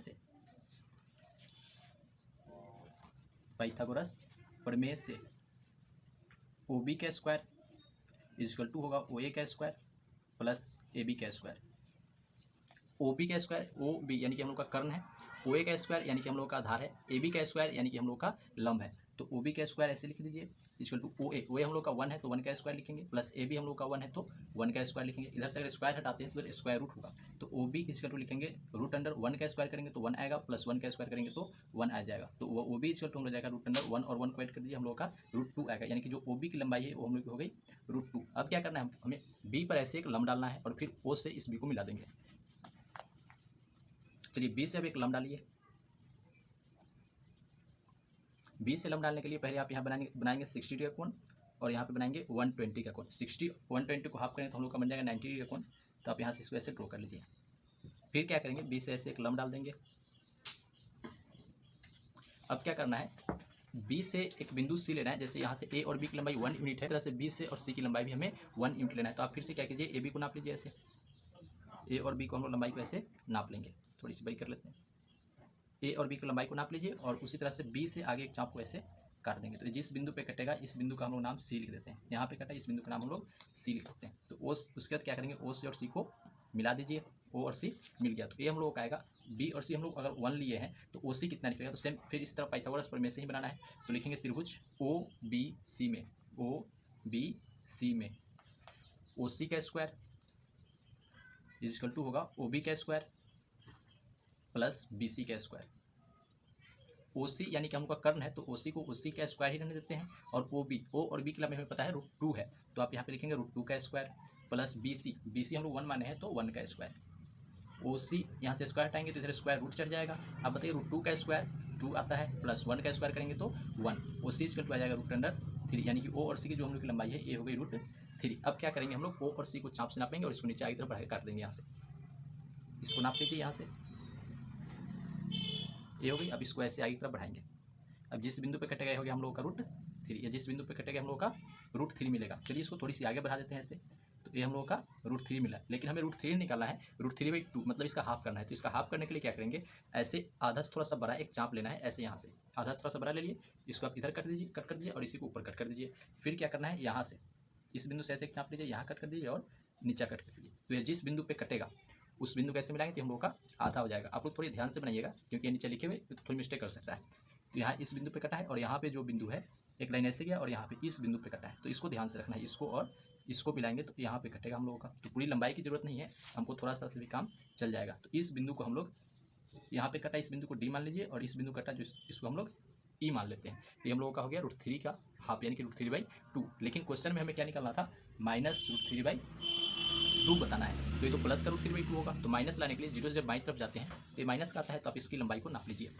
से ओ बी का स्क्वायर इक्वल टू होगा ओ ए का स्क्वायर प्लस ए बी का स्क्वायर। ओ बी का स्क्वायर, ओ बी यानी कि हम लोग का कर्ण है, ओ ए का स्क्वायर यानी कि हम लोग का आधार है, ए बी का स्क्वायर यानी कि हम लोग का लंब है। तो ओ बी का स्क्वायर ऐसे लिख दीजिए इक्वल टू ओ ए हम लोग का 1 है तो 1 का स्क्वायर लिखेंगे, प्लस ए बी हम लोग का 1 है तो 1 का स्क्वायर लिखेंगे। इधर से अगर स्क्वायर हटाते हैं तो स्क्वायर रूट होगा, तो ओ बी इक्वल टू लिखेंगे रूट अंडर 1 का स्क्वायर करेंगे तो 1 आएगा, प्लस 1 का स्क्वायर करेंगे तो 1 आ जाएगा। तो वो ओ बी इक्वल टू हो जाएगा रूट अंडर 1 और 1 को ऐड कर दीजिए, हम लोग का √2 आएगा, यानी कि जो ओ बी की लंबाई है वो हम लोग की हो गई √2। अब क्या करना है, हमें बी पर ऐसे एक लंब डालना है और फिर ओ से इस बी को मिला देंगे। चलिए बी से अब एक लंब डालिए। बी से लंब डालने के लिए पहले आप यहाँ बनाएंगे 60 डिग्री का कोण और यहाँ पे बनाएंगे 120 का कोण। 60 120 को हाफ करें तो हम लोग का बन जाएगा 90 डिग्री का कोण। तो आप यहाँ से इसको ऐसे ड्रॉ कर लीजिए। फिर क्या करेंगे, बी से ऐसे एक लंब डाल देंगे। अब क्या करना है, बी से एक बिंदु सी लेना है। जैसे यहाँ से ए और बी की लंबाई 1 यूनिट है, तरह से बी से और सी की लंबाई भी हमें 1 यूनिट लेना है। तो आप फिर से क्या कीजिए, ए बी को नाप लीजिए। ऐसे ए और बी को हम लोग लंबाई को ऐसे नाप लेंगे, थोड़ी सी बड़ी कर लेते हैं। ए और बी की लंबाई को नाप लीजिए और उसी तरह से बी से आगे एक चाप को ऐसे काट देंगे। तो जिस बिंदु पे कटेगा इस बिंदु का हम लोग नाम सी लिख देते हैं। यहाँ पे कटा इस बिंदु का नाम हम लोग सी लिख देते हैं। तो ओ उसके बाद क्या करेंगे, ओ से और सी को मिला दीजिए। ओ और सी मिल गया तो ए हम लोग का आएगा। बी और सी हम लोग अगर 1 लिए हैं तो ओ सी कितना निकलेगा, तो सेम फिर इस तरह पाइथागोरस प्रमेय से ही बनाना है। तो लिखेंगे त्रिभुज ओ बी सी में, ओ बी सी में ओ सी का स्क्वायर इज इक्वल टू होगा ओ बी का स्क्वायर प्लस बी सी का स्क्वायर। ओ सी यानी कि हम लोग का कर्ण है तो ओ सी को ओ सी का स्क्वायर ही रहने देते हैं। और ओ बी, ओ और बी की लंबाई हमें पता है √2 है, तो आप यहाँ पे लिखेंगे √2 का स्क्वायर प्लस बी सी हम लोग 1 माने हैं तो 1 का स्क्वायर। ओ सी यहाँ से स्क्वायर हटाएंगे तो इधर स्क्वायर रूट चढ़ जाएगा। अब बताइए √2 का स्क्वायर 2 आता है, प्लस 1 का स्क्वायर करेंगे तो 1। ओ सी इक्वल टू आ जाएगा √3, यानी कि ओ और सी की जो हम लोग की लंबाई है ये हो गई √3। अब क्या करेंगे, हम लोग ओ और सी को चाप से नापेंगे और इसको नीचे आगे तरफ बढ़ा के काट देंगे। यहाँ से इसको नाप लीजिए, यहाँ से ये हो गई। अब इसको ऐसे आगे तरफ बढ़ाएंगे। अब जिस बिंदु पे कटेगा हो गया हम लोग का √3, या जिस बिंदु पे कटेगा हम लोग का √3 मिलेगा। चलिए इसको थोड़ी सी आगे बढ़ा देते हैं ऐसे, तो ये हम लोग का √3 मिला। लेकिन हमें √3 निकालना है, √3/2 मतलब इसका हाफ करना है। तो इसका हाफ करने के लिए क्या करेंगे, ऐसे आधा से थोड़ा सा बड़ा एक चाप लेना है। ऐसे यहाँ से आधा से थोड़ा सा बड़ा ले लिए, इसको आप इधर कट कर दीजिए और इसी को ऊपर कट कर दीजिए। फिर क्या करना है, यहाँ से इस बिंदु से ऐसे एक चाप लीजिए, यहाँ कट कर दीजिए और नीचा कट कर दीजिए। तो ये जिस बिंदु पे कटेगा उस बिंदु कैसे मिलाएंगे, तो हम लोग का आधा हो जाएगा। आप लोग थोड़ी ध्यान से बनाइएगा क्योंकि ये नीचे लिखे हुए थोड़ी मिस्टेक कर सकता है। तो यहाँ इस बिंदु पे कटा है और यहाँ पे जो बिंदु है एक लाइन ऐसे गया और यहाँ पे इस बिंदु पे कटा है, तो इसको ध्यान से रखना है। इसको और इसको मिलाएंगे तो यहाँ पे कटेगा हम लोगों का। तो पूरी लंबाई की जरूरत नहीं है, हमको थोड़ा सा से भी काम चल जाएगा। तो इस बिंदु को हम लोग यहाँ पे कटा, इस बिंदु को डी मान लीजिए और इस बिंदु कटा जो इसको हम लोग ई मान लेते हैं। तो हम लोगों का हो गया √3 का हाफ, यानी कि √3/2। लेकिन क्वेश्चन में हमें क्या निकालना था, माइनस √3/2 बताना है। तो ये तो प्लस का √3/2 होगा, तो माइनस लाने के लिए जीरो से जब बाईं तरफ जाते हैं तो ये माइनस का आता है। तो आप इसकी लंबाई को नाप लीजिए,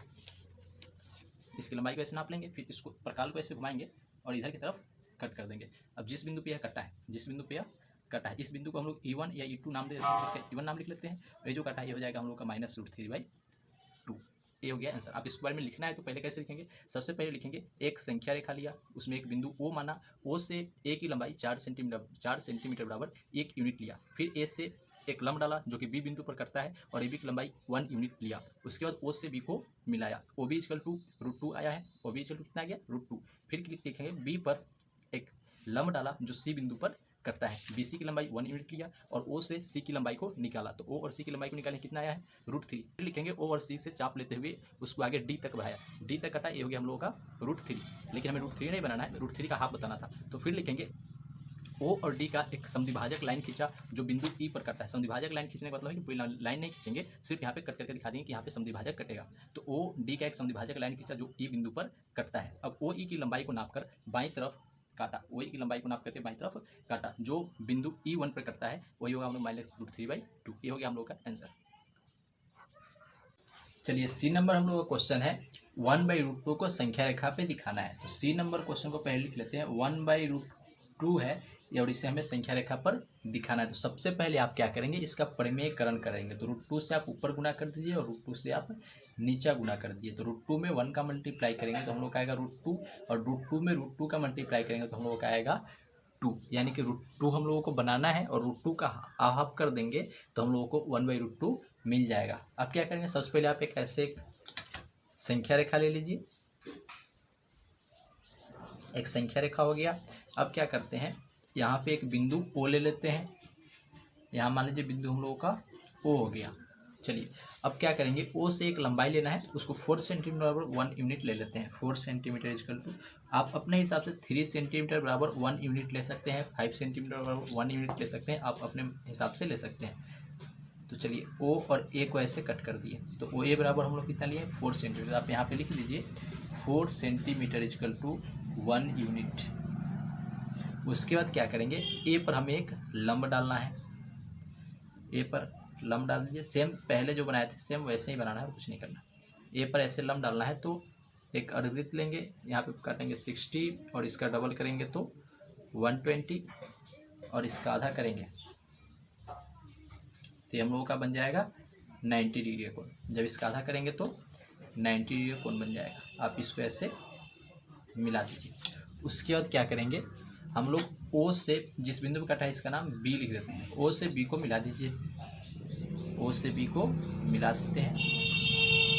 इसकी लंबाई को ऐसे नाप लेंगे, फिर इसको प्रकाल को ऐसे घुमाएंगे और इधर की तरफ कट कर देंगे। अब जिस बिंदु पे यह कटा है, जिस बिंदु पे यह कटा है, इस बिंदु को हम लोग E1 या E2 नाम दे देते हैं। इसका E1 नाम लिख लेते हैं और ये जो कटा है ये हो जाएगा हम लोग का माइनस √3/2। ये हो गया आंसर। आप इसके बारे में लिखना है तो पहले कैसे लिखेंगे, सबसे पहले लिखेंगे एक संख्या रेखा लिया, उसमें एक बिंदु O माना, O से A की लंबाई 4 सेंटीमीटर बराबर 1 यूनिट लिया। फिर A से एक लंब डाला जो कि B बिंदु पर कटता है और AB की लंबाई 1 यूनिट लिया। उसके बाद O से B को मिलाया, OB इक्वल टू √2 आया है। OB इक्वल टू कितना आ गया, √2। फिर लिखेंगे B पर एक लंब डाला जो C बिंदु पर कटता है, BC की लंबाई 1 यूनिट लिया और O से C की लंबाई को निकाला। तो O और C की लंबाई को निकालने कितना आया है, √3। फिर लिखेंगे O और C से चाप लेते हुए उसको आगे D तक बढ़ाया, D तक कटा, ये हो गया हम लोगों का √3। लेकिन हमें √3 नहीं बनाना है, √3 का हाफ बताना था। तो फिर लिखेंगे O और D का एक समद्विभाजक लाइन खींचा जो बिंदु E पर कटता है। समद्विभाजक लाइन खींचने का मतलब है कि पूरी लाइन नहीं खींचेंगे, सिर्फ यहाँ पे कट करके दिखा देंगे कि यहाँ पे समद्विभाजक कटेगा। तो OD का एक समद्विभाजक लाइन खींचा जो E बिंदु पर कटता है। अब OE की लंबाई को नापकर बाईं तरफ काटा, OE की लंबाई को नाप करके बाईं तरफ काटा, जो बिंदु E1 पर कटता है वही होगा हम लोग माइनस √3/2। ये हो गया हम लोग का आंसर। चलिए C नंबर हम लोग का क्वेश्चन है 1/√2 को संख्या रेखा पे दिखाना है। तो C नंबर क्वेश्चन को पहले लिख लेते हैं, 1/√2 है और इसे हमें संख्या रेखा पर दिखाना है। तो सबसे पहले आप क्या करेंगे, इसका परिमेयकरण करेंगे। तो √2 से आप ऊपर गुना कर दीजिए और √2 से आप नीचा गुना कर दीजिए। तो √2 में 1 का मल्टीप्लाई करेंगे तो हम लोग का आएगा √2 और √2 में √2 का मल्टीप्लाई करेंगे तो हम लोग का आएगा 2। यानी कि √2 हम लोगों को बनाना है और √2 का हाफ कर देंगे तो हम लोगों को 1/√2 मिल जाएगा। अब क्या करेंगे, सबसे पहले आप एक ऐसे एक संख्या रेखा ले लीजिए, एक संख्या रेखा हो गया। अब क्या करते हैं, यहाँ पे एक बिंदु O ले लेते हैं। यहाँ मान लीजिए बिंदु हम लोगों का O हो गया, चलिए अब क्या करेंगे, ओ से एक लंबाई लेना है, उसको 4 सेंटीमीटर बराबर 1 यूनिट ले लेते हैं। 4 सेंटीमीटर इजकल टू, आप अपने हिसाब से 3 सेंटीमीटर बराबर 1 यूनिट ले सकते हैं, 5 सेंटीमीटर बराबर 1 यूनिट ले सकते हैं, आप अपने हिसाब से ले सकते हैं। तो चलिए ओ और ए को ऐसे कट कर दिए, तो ओ ए बराबर हम लोग कितना लिए 4 सेंटीमीटर, आप यहाँ पे लिख लीजिए 4 सेंटीमीटर इजकल टू 1 यूनिट। उसके बाद क्या करेंगे, ए पर हमें एक लंब डालना है, ए पर लंब डाल दीजिए, सेम पहले जो बनाए थे सेम वैसे ही बनाना है, कुछ नहीं करना। ए पर ऐसे लंब डालना है, तो एक अर्धवृत्त लेंगे, यहाँ पे काटेंगे 60 और इसका डबल करेंगे तो 120 और इसका आधा करेंगे तो हम लोगों का बन जाएगा 90 डिग्री का कोण। जब इसका आधा करेंगे तो 90 डिग्री का कोण बन जाएगा। आप इसको ऐसे मिला दीजिए। उसके बाद क्या करेंगे, हम लोग ओ से जिस बिंदु पर कटा है इसका नाम बी लिख देते हैं, ओ से बी को मिला दीजिए, ओ से बी को मिला देते हैं।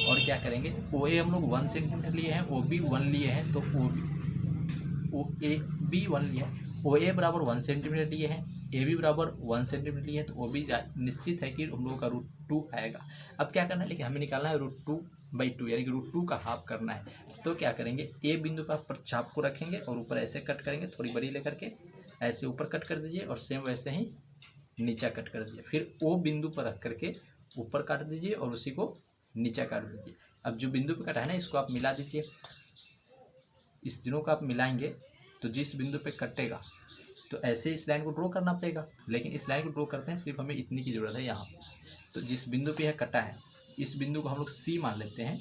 और क्या करेंगे, ओ ए हम लोग 1 सेंटीमीटर लिए हैं, ओ बी 1 लिए हैं, तो ओ ए बी 1 लिया है, ओ ए बराबर 1 सेंटीमीटर लिए हैं, ए बी बराबर 1 सेंटीमीटर लिए हैं, तो ओ बी निश्चित है कि हम लोगों का √2 आएगा। अब क्या करना है, लेकिन हमें निकालना है √2/2 यानी कि √2 का हाफ करना है। तो क्या करेंगे, ए बिंदु पर चाप को रखेंगे और ऊपर ऐसे कट करेंगे, थोड़ी बड़ी लेकर के ऐसे ऊपर कट कर दीजिए और सेम वैसे ही नीचा कट कर दीजिए। फिर ओ बिंदु पर रख करके ऊपर काट दीजिए और उसी को नीचा काट दीजिए। अब जो बिंदु पे कटा है ना, इसको आप मिला दीजिए। इस तीनों को आप मिलाएंगे तो जिस बिंदु पे कटेगा, तो ऐसे इस लाइन को ड्रॉ करना पड़ेगा, लेकिन इस लाइन को ड्रॉ करते हैं सिर्फ हमें इतनी की ज़रूरत है। यहाँ तो जिस बिंदु पे यह कटा है, इस बिंदु को हम लोग सी मान लेते हैं,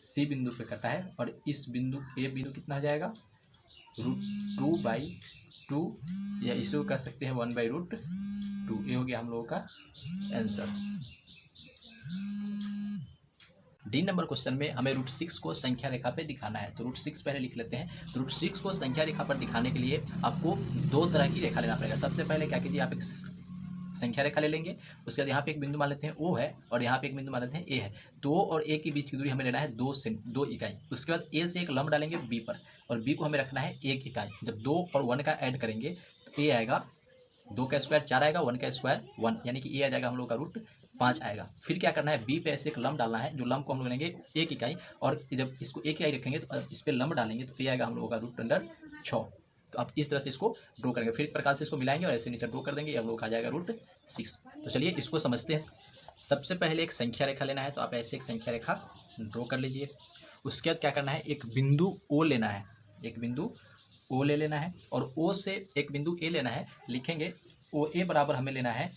सी बिंदु पे कटा है, और इस बिंदु ए बिंदु कितना हो जाएगा √2/2, या इसे कह सकते हैं 1/√2। ये हो गया हम लोगों का आंसर। डी नंबर क्वेश्चन में हमें √6 को संख्या रेखा पे दिखाना है, तो √6 पहले लिख लेते हैं। तो √6 को संख्या रेखा पर दिखाने के लिए आपको 2 तरह की रेखा लेना पड़ेगा। सबसे पहले क्या कीजिए, आप एक संख्या रेखा ले लेंगे, उसके बाद यहाँ पे एक बिंदु मान लेते हैं ओ है, और यहाँ पे एक बिंदु मान लेते हैं ए है। तो ओ और ए के बीच की दूरी हमें लेना है 2 इकाई। उसके बाद ए से एक लंब डालेंगे बी पर, और बी को हमें रखना है 1 इकाई। जब 2 और 1 का ऐड करेंगे तो ए आएगा 2 का स्क्वायर 4 आएगा, 1 का स्क्वायर 1, यानी कि ए आ जाएगा हम लोग का √5 आएगा। फिर क्या करना है, बी पे ऐसे एक लंब डालना है, जो लंब को हम लोग लेंगे 1 इकाई, और जब इसको 1 इकाई रखेंगे तो इस पर लंब डालेंगे तो ए आएगा हम लोगों का √6। तो आप इस तरह से इसको ड्रॉ करेंगे, फिर एक प्रकार से इसको मिलाएंगे और ऐसे नीचे ड्रॉ कर देंगे, हम लोग आ जाएगा √6। तो चलिए इसको समझते हैं। सबसे पहले एक संख्या रेखा लेना है, तो आप ऐसे एक संख्या रेखा ड्रॉ कर लीजिए। उसके बाद क्या करना है, एक बिंदु ओ लेना है, एक बिंदु ओ ले लेना है, और ओ से एक बिंदु ए लेना है। लिखेंगे ओ ए बराबर हमें लेना है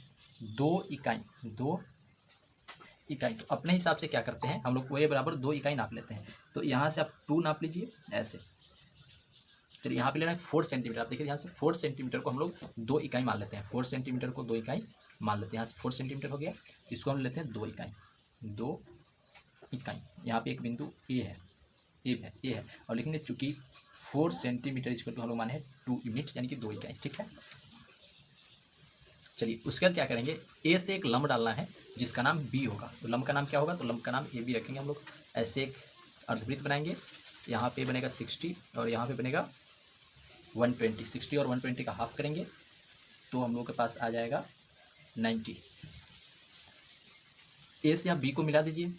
2 इकाई, 2 इकाई। तो अपने हिसाब से क्या करते हैं हम लोग, ओ ए बराबर 2 इकाई नाप लेते हैं। तो यहाँ से आप 2 नाप लीजिए ऐसे। चलिए यहाँ पे लेना है 4 सेंटीमीटर। आप देखिए यहाँ से 4 सेंटीमीटर को हम लोग 2 इकाई मान लेते हैं, 4 सेंटीमीटर को 2 इकाई मान लेते हैं। यहाँ से 4 सेंटीमीटर हो गया, इसको हम लेते हैं 2 इकाई, 2 इकाई। यहाँ पे एक बिंदु ए है, ए है, और लिखेंगे चूँकि 4 सेंटीमीटर इसको तो हम लोग माने हैं 2 यूनिट्स, यानी कि 2 इकाई, ठीक है। चलिए उसके बाद क्या करेंगे, ए से एक लंब डालना है जिसका नाम बी होगा। तो लंब का नाम क्या होगा, तो लंब का नाम ए बी रखेंगे हम लोग। ऐसे एक अर्धवृत्त बनाएंगे, यहाँ पे बनेगा 60 और यहाँ पे बनेगा 120। 60 और 120 का हाफ करेंगे तो हम लोग के पास आ जाएगा 90। ए से आप बी को मिला दीजिए,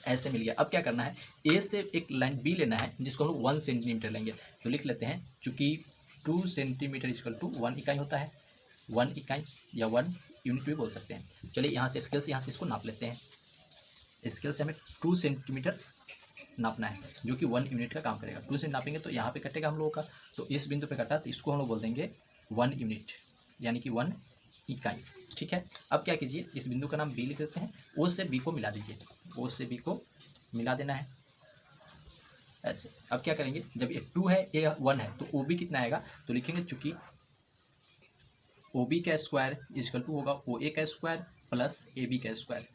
ऐसे मिल गया। अब क्या करना है, ए से एक लाइन बी लेना है जिसको हम लोग 1 सेंटीमीटर लेंगे। तो लिख लेते हैं, चूँकि 2 सेंटीमीटर इक्वल टू 1 इकाई होता है, 1 इकाई या 1 यूनिट भी बोल सकते हैं। चलिए यहाँ से स्केल से यहाँ से इसको नाप लेते हैं। स्केल से हमें 2 सेंटीमीटर नापना है, जो कि 1 यूनिट का काम करेगा। 2 से नापेंगे तो यहाँ पे कटेगा हम लोगों का, तो इस बिंदु पे कटा तो इसको हम लोग बोल देंगे 1 यूनिट, यानी कि 1 इकाई, ठीक है। अब क्या कीजिए, इस बिंदु का नाम बी लिख देते हैं, ओ से बी को मिला दीजिए, ओ से बी को मिला देना है ऐसे। अब क्या करेंगे, जब ये 2 है ये 1 है तो ओ बी कितना आएगा, तो लिखेंगे चूँकि ओ बी का स्क्वायर इजकल टू होगा ओ ए का स्क्वायर प्लस ए बी का स्क्वायर।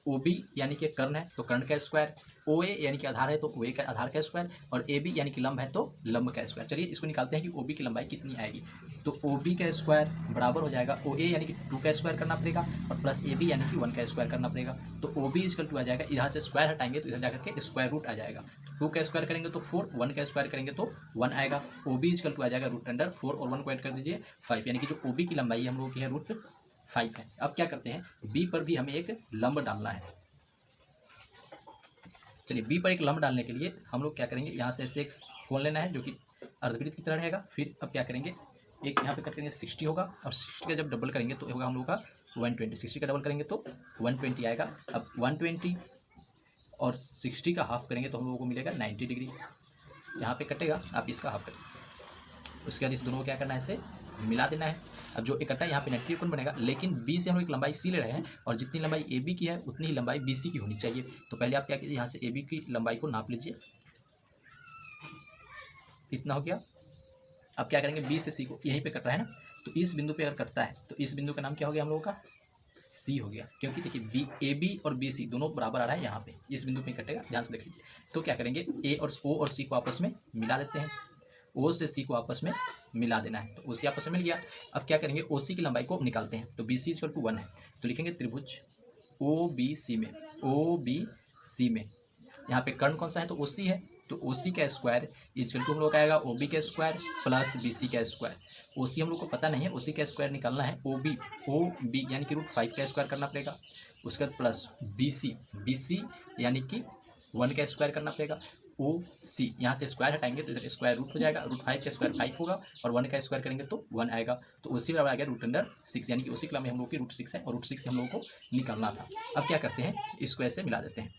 ओ बी यानी कि कर्ण है तो कर्ण का स्क्वायर, ओ ए यानी कि आधार है तो ओ ए का आधार का स्क्वायर, और ए बी यानी कि लंब है तो लंब का स्क्वायर। चलिए इसको निकालते हैं कि ओ बी की लंबाई कितनी आएगी। तो ओ बी का स्क्वायर बराबर हो जाएगा ओ ए यानी कि 2 का स्क्वायर करना पड़ेगा, और प्लस ए बी यानी कि 1 का स्क्वायर करना पड़ेगा। तो ओ बी इजकल टू आ जाएगा, यहाँ से स्क्वायर हटाएंगे तो इधर जाकर के स्क्वायर रूट आ जाएगा। 2 का स्क्वायर करेंगे तो 4, 1 का स्क्वायर करेंगे तो 1 आएगा। ओ बी इजकल टू आ जाएगा √4 और 1 को ऐड कर दीजिए 5, यानी कि जो ओ बी की लंबाई हम लोगों की है 5 है। अब क्या करते हैं, बी पर भी हमें एक लंब डालना है। चलिए बी पर एक लंब डालने के लिए हम लोग क्या करेंगे, यहाँ से ऐसे एक कोण लेना है जो कि अर्धवृत्त की तरह रहेगा। फिर अब क्या करेंगे, एक यहाँ पे कट करेंगे 60 होगा, और 60 का जब डबल करेंगे तो होगा हम लोग का 120। 60 का डबल करेंगे तो 120 आएगा। अब 120 और 60 का हाफ करेंगे तो हम लोगों को मिलेगा 90 डिग्री। यहाँ पे कटेगा, आप इसका हाफ करेंगे। उसके बाद इस दोनों को क्या करना है, इसे मिला देना है। अब जो इकट्ठा यहाँ पे 90 कोण बनेगा, लेकिन बी से हम लोग एक लंबाई सी ले रहे हैं, और जितनी लंबाई ए बी की है उतनी ही लंबाई बी सी की होनी चाहिए। तो पहले आप क्या कीजिए, यहाँ से ए बी की लंबाई को नाप लीजिए, इतना हो गया। अब क्या करेंगे, बी से सी को यहीं पे कट रहा है ना, तो इस बिंदु पे अगर कटता है तो इस बिंदु का नाम क्या हो गया हम लोगों का, सी हो गया। क्योंकि देखिए बी ए बी और बी सी दोनों बराबर आ रहा है, यहाँ पे इस बिंदु पे कटेगा, ध्यान से देख लीजिए। तो क्या करेंगे, ए और ओ और सी को आपस में मिला देते हैं। ओ से सी को आपस में मिला देना है, तो ओ सी आपस में मिल गया। अब क्या करेंगे, ओ सी की लंबाई को निकालते हैं। तो बी सी इक्वल टू 1 है, तो लिखेंगे त्रिभुज ओ बी सी में, ओ बी सी में यहाँ पे कर्ण कौन सा है, तो ओ सी है। तो ओ सी का स्क्वायर इक्वल टू हम लोग का आएगा ओ बी का स्क्वायर प्लस बी सी का स्क्वायर। ओ सी हम लोग को पता नहीं है, ओ सी का स्क्वायर निकालना है। ओ बी यानी कि √5 का स्क्वायर करना पड़ेगा। उसके बाद प्लस बी सी यानी कि 1 का स्क्वायर करना पड़ेगा। ओ सी यहाँ से स्क्वायर हटाएंगे तो इधर स्क्वायर रूट हो जाएगा, √5 का स्क्वायर 5 होगा, और 1 का स्क्वायर करेंगे तो 1 आएगा। तो उसी बराबर आ गया √6, यानी कि उसी क्रम में हम लोग की √6 है, और √6 से हम लोगों को निकालना था। अब क्या करते हैं, इसको ऐसे मिला देते हैं।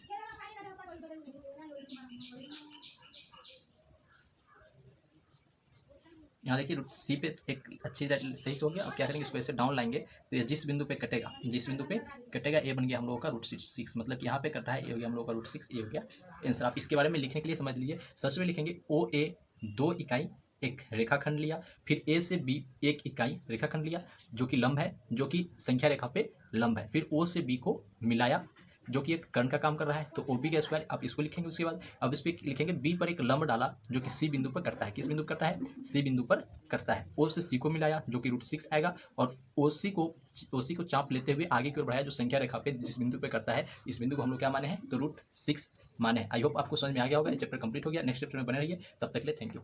यहाँ देखिए सी पे एक अच्छी सही से हो गया। अब क्या करेंगे, इसको ऐसे डाउन लाएंगे तो ये जिस बिंदु पे कटेगा ए बन गया हम लोगों का √6, मतलब यहाँ पे कट रहा है, ये हो गया हम लोगों का √6, ये हो गया आंसर। आप इसके बारे में लिखने के लिए समझ लीजिए। सबसे पहले लिखेंगे ओ ए 2 इकाई एक रेखाखंड लिया, फिर ए से बी 1 इकाई रेखाखंड लिया जो कि लंब है, जो कि संख्या रेखा पे लंब है। फिर ओ से बी को मिलाया जो कि एक कर्ण का काम कर रहा है, तो ओ बी का स्क्वायर आप इसको लिखेंगे। उसके बाद अब इस पर लिखेंगे बी पर एक लंब डाला जो कि सी बिंदु पर करता है। किस बिंदु पर करता है, सी बिंदु पर करता है। ओ से सी को मिलाया जो कि √6 आएगा, और ओ सी को चाप लेते हुए आगे की ओर बढ़ाया जो संख्या रेखा पे जिस बिंदु पे करता है, इस बिंदु को हम लोग क्या माने हैं, तो √6 माने। आई होप आपको समझ में आ गया होगा। चैप्टर कंप्लीट हो गया। नेक्स्ट चैप्टर में बने रहिए, तब तक के लिए थैंक यू।